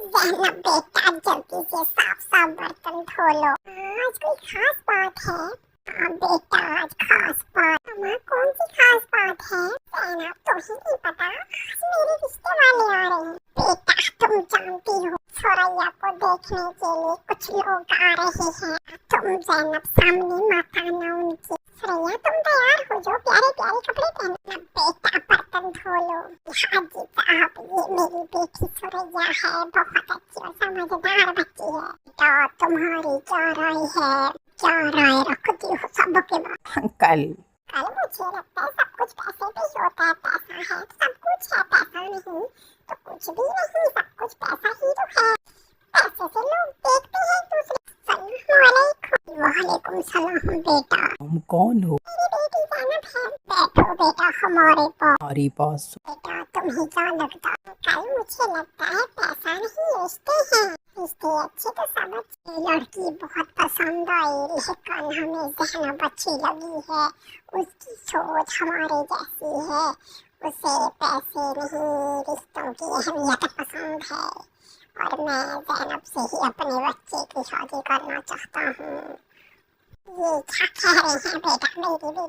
ज़ैनब बेटा जल्दी से साफ बर्तन धो लो। आज कोई खास बात है? हाँ बेटा आज खास बात। अम्मा कौन सी खास बात है? ज़ैनब तो ही नहीं पता, आज मेरे रिश्ते वाले आ रहे हैं। बेटा तुम जानती हो सुरैया को देखने के लिए कुछ लोग आ रहे हैं। तुम ज़ैनब सामने मत आना उनके। सुरैया तुम तैयार हो जाओ, प्यारे प्यारे कपड़े पहनना। बेटा बर्तन धो लो। हाजी साहब ये मेरी बेटी सुरैया है, बहुत अच्छी और समझदार बच्ची है। तो तुम्हारी क्या राय है? क्या राय रखती हो सबके बाद? कल कल मुझे लगता है सब कुछ पैसे पे ही होता है। पैसा है तो सब कुछ है, पैसा नहीं तो कुछ भी नहीं। सब कुछ पैसा ही तो है। पैसे से लोग देखते हैं एक दूसरे। वालेकुम सलाम बेटा। तुम कौन हो? मेरी बेटी ज़ैनब है। बैठो बेटा हमारे पास। हमारे पास बेटा तुम्हें क्या लगता है? कल मुझे लगता है पैसा नहीं रिश्ते हैं। रिश्ते अच्छे तो सब अच्छे। लड़की बहुत पसंद आई लेकिन हमें ज़ैनब अच्छी लगी है। उसकी सोच हमारे जैसी है। उसे पैसे नहीं रिश्तों की अहमियत पसंद है और मैं ज़ैनब से ही अपने बच्चे की शादी करना चाहता हूँ। ये क्या कह रहे हैं बेटा? मेरी बेटी